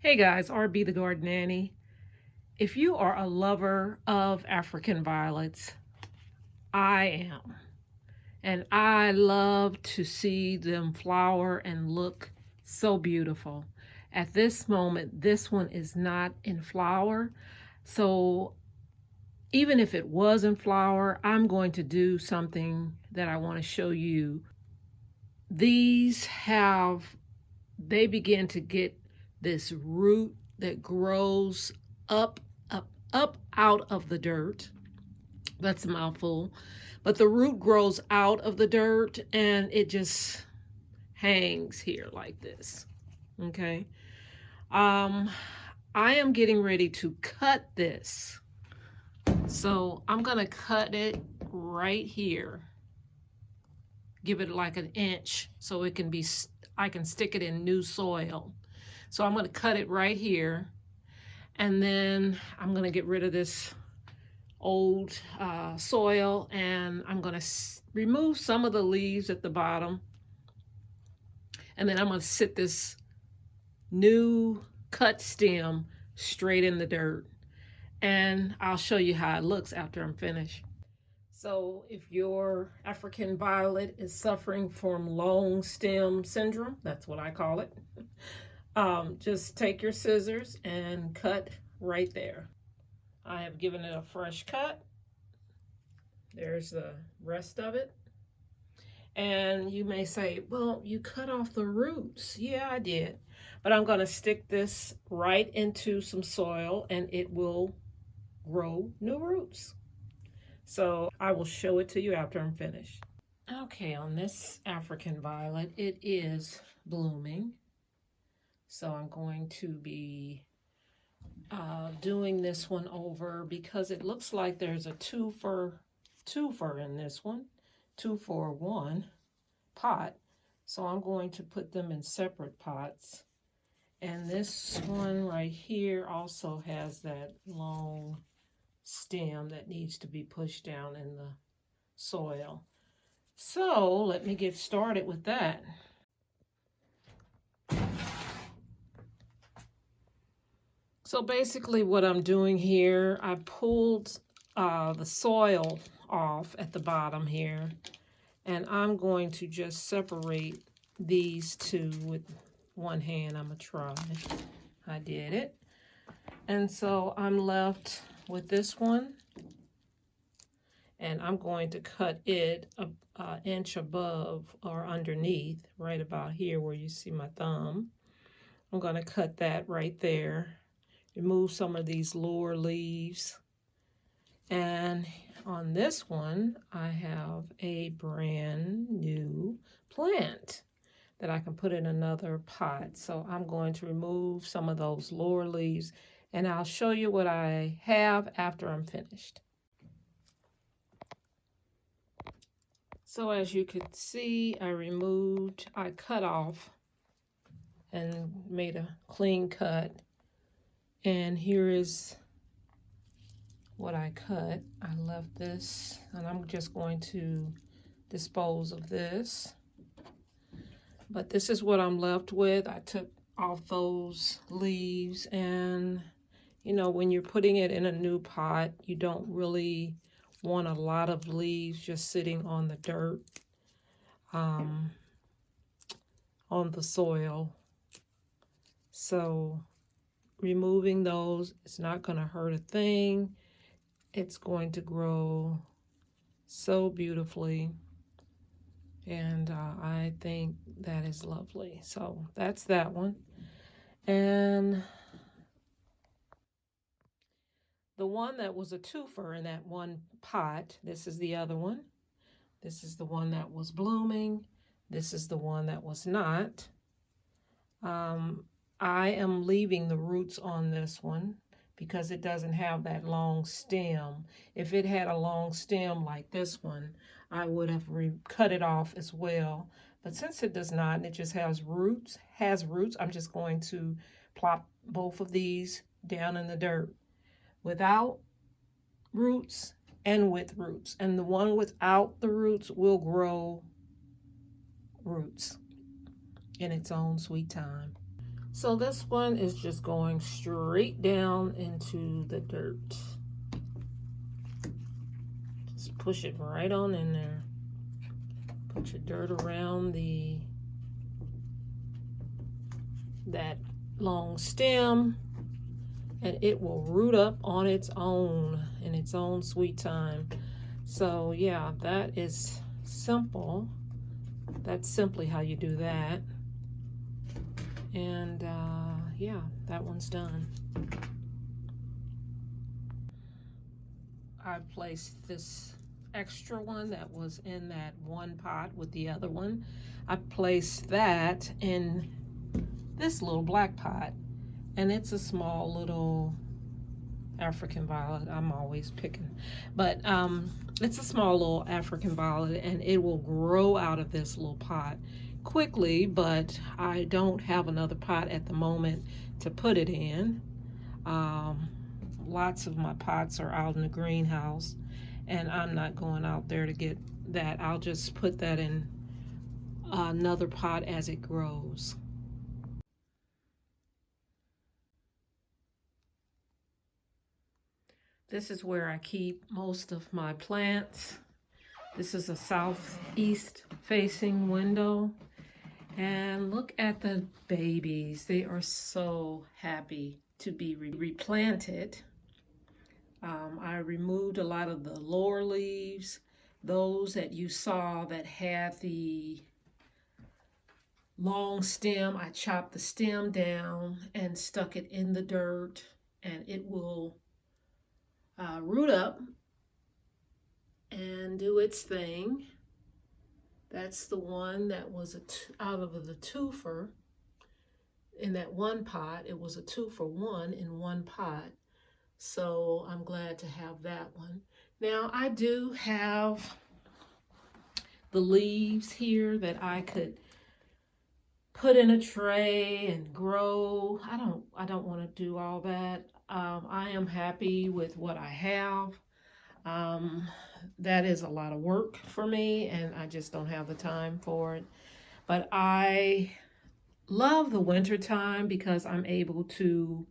Hey guys, RB the Garden Nanny. If you are a lover of African violets, I am. And I love to see them flower and look so beautiful. At this moment, this one is not in flower. So even if it was in flower, I'm going to do something that I want to show you. They begin to get this root that grows up, up out of the dirt. That's a mouthful. But the root grows out of the dirt and it just hangs here like this. Okay. I am getting ready to cut this. So I'm going to cut it right here. Give it like an inch so it can be, I can stick it in new soil. So I'm going to cut it right here. And then I'm going to get rid of this old soil, and I'm going to remove some of the leaves at the bottom. And then I'm going to sit this new cut stem straight in the dirt. And I'll show you how it looks after I'm finished. So if your African violet is suffering from long stem syndrome, that's what I call it, just take your scissors and cut right there. I have given it a fresh cut. There's the rest of it. And you may say, well, you cut off the roots. Yeah, I did. But I'm going to stick this right into some soil and it will grow new roots. So I will show it to you after I'm finished. Okay, on this African violet, it is blooming. So I'm going to be doing this one over because it looks like there's a two for in this one, 2-for-1 pot. So I'm going to put them in separate pots. And this one right here also has that long stem that needs to be pushed down in the soil. So let me get started with that. So basically what I'm doing here, I pulled the soil off at the bottom here, and I'm going to just separate these two with one hand. I'm gonna try. I did it. And so I'm left with this one, and I'm going to cut it an inch above or underneath, right about here where you see my thumb. I'm going to cut that right there. Remove some of these lower leaves. And on this one, I have a brand new plant that I can put in another pot. So I'm going to remove some of those lower leaves, and I'll show you what I have after I'm finished. So as you could see, I cut off and made a clean cut. And here is what I cut. I left this, and I'm just going to dispose of this. But this is what I'm left with. I took off those leaves, and you know, when you're putting it in a new pot, you don't really want a lot of leaves just sitting on the dirt, on the soil. So removing those, it's not going to hurt a thing. It's going to grow so beautifully, and I think that is lovely. So that's that one. And the one that was a twofer in that one pot, this is the other one. This is the one that was blooming. This is the one that was not. I am leaving the roots on this one because it doesn't have that long stem. If it had a long stem like this one, I would have cut it off as well. But since it does not, and it just has roots, I'm just going to plop both of these down in the dirt without roots and with roots. And the one without the roots will grow roots in its own sweet time. So this one is just going straight down into the dirt. Just push it right on in there. Put your dirt around that long stem, and it will root up on its own in its own sweet time. So yeah, that is simple. That's simply how you do that. And yeah, that one's done. I placed this extra one that was in that one pot with the other one. I placed that in this little black pot, and it's a small little African violet. I'm always picking, but it's a small little African violet, and it will grow out of this little pot quickly, but I don't have another pot at the moment to put it in. Lots of my pots are out in the greenhouse, and I'm not going out there to get that. I'll just put that in another pot as it grows. This is where I keep most of my plants. This is a southeast facing window. And look at the babies. They are so happy to be replanted. I removed a lot of the lower leaves, those that you saw that had the long stem. I chopped the stem down and stuck it in the dirt, and it will root up and do its thing. That's the one that was out of the twofer. In that one pot, it was a 2-for-1 in one pot. So I'm glad to have that one. Now I do have the leaves here that I could put in a tray and grow. I don't want to do all that. I am happy with what I have. That is a lot of work for me, and I just don't have the time for it. But I love the winter time because I'm able to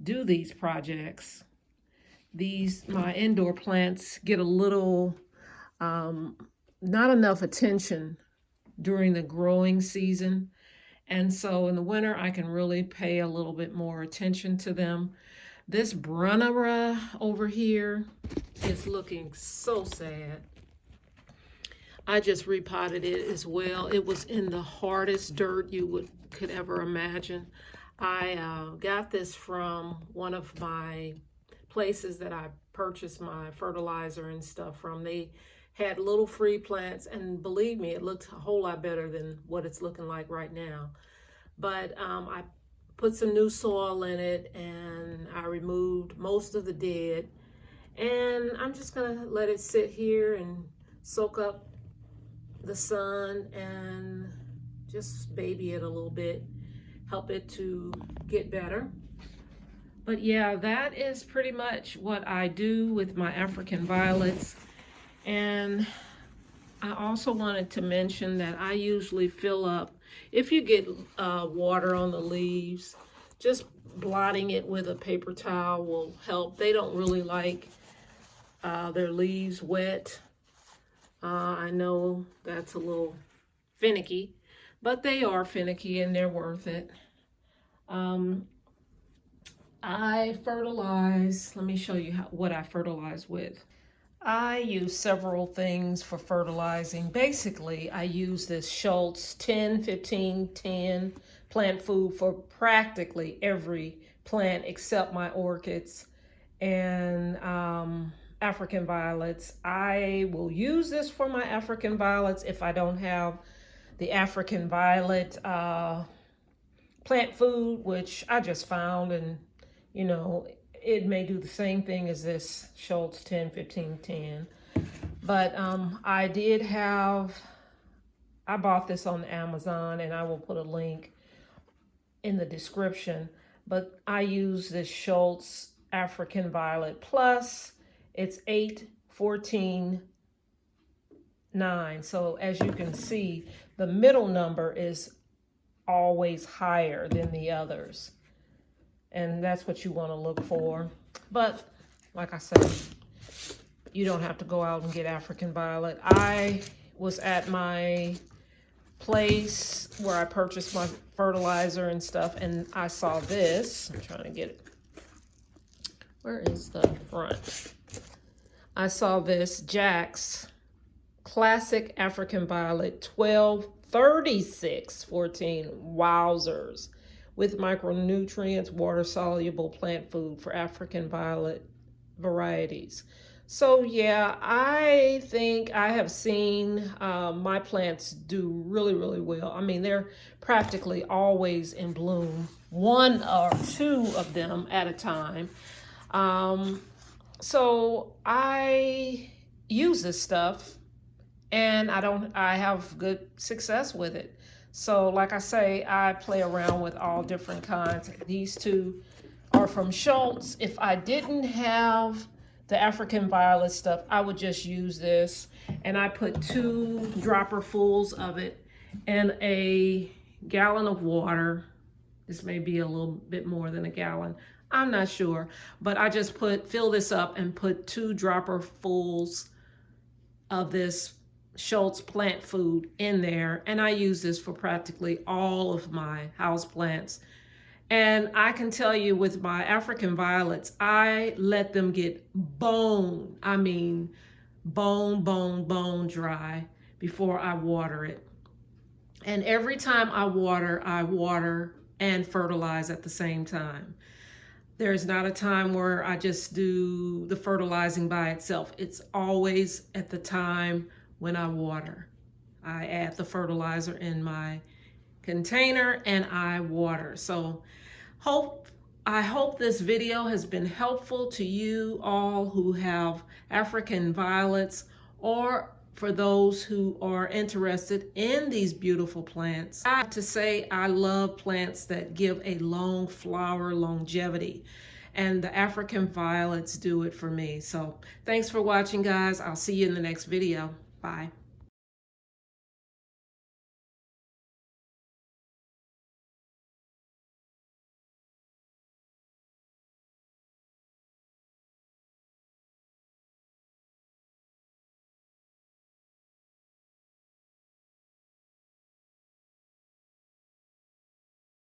do these projects. My indoor plants get a little, not enough attention during the growing season. And so in the winter, I can really pay a little bit more attention to them. This Brunnera over here is looking so sad. I just repotted it as well. It was in the hardest dirt you could ever imagine. I got this from one of my places that I purchased my fertilizer and stuff from. They had little free plants, and believe me, it looked a whole lot better than what it's looking like right now. But I put some new soil in it, and I removed most of the dead, and I'm just gonna let it sit here and soak up the sun and just baby it a little bit, help it to get better. But yeah, that is pretty much what I do with my African violets. And I also wanted to mention that I usually fill up, if you get water on the leaves, just blotting it with a paper towel will help. They don't really like their leaves wet. I know that's a little finicky, but they are finicky and they're worth it. I fertilize. Let me show you what I fertilize with. I use several things for fertilizing. Basically, I use this Schultz 10-15-10 plant food for practically every plant except my orchids and African violets. I will use this for my African violets if I don't have the African violet plant food, which I just found, and you know, it may do the same thing as this Schultz 10-15-10. But I bought this on Amazon, and I will put a link in the description. But I use this Schultz African Violet Plus. It's 8-14-9. So as you can see, the middle number is always higher than the others. And that's what you want to look for. But like I said, you don't have to go out and get African violet. I was at my place where I purchased my fertilizer and stuff, and I saw this. I'm trying to get it. Where is the front? I saw this Jack's Classic African Violet 123614. Wowzers. With micronutrients, water-soluble plant food for African violet varieties. So yeah, I think I have seen my plants do really, really well. I mean, they're practically always in bloom, 1 or 2 of them at a time. So I use this stuff, and I have good success with it. So like I say, I play around with all different kinds. These 2 are from Schultz. If I didn't have the African violet stuff, I would just use this. And I put 2 dropperfuls of it in a gallon of water. This may be a little bit more than a gallon. I'm not sure. But I just fill this up and put 2 dropperfuls of this Schultz plant food in there, and I use this for practically all of my house plants. And I can tell you with my African violets, I let them get bone, I mean bone dry before I water it. And every time I water and fertilize at the same time. There's not a time where I just do the fertilizing by itself. It's always at the time when I water. I add the fertilizer in my container and I water. So I hope this video has been helpful to you all who have African violets, or for those who are interested in these beautiful plants. I have to say, I love plants that give a long flower longevity, and the African violets do it for me. So thanks for watching, guys. I'll see you in the next video. Bye.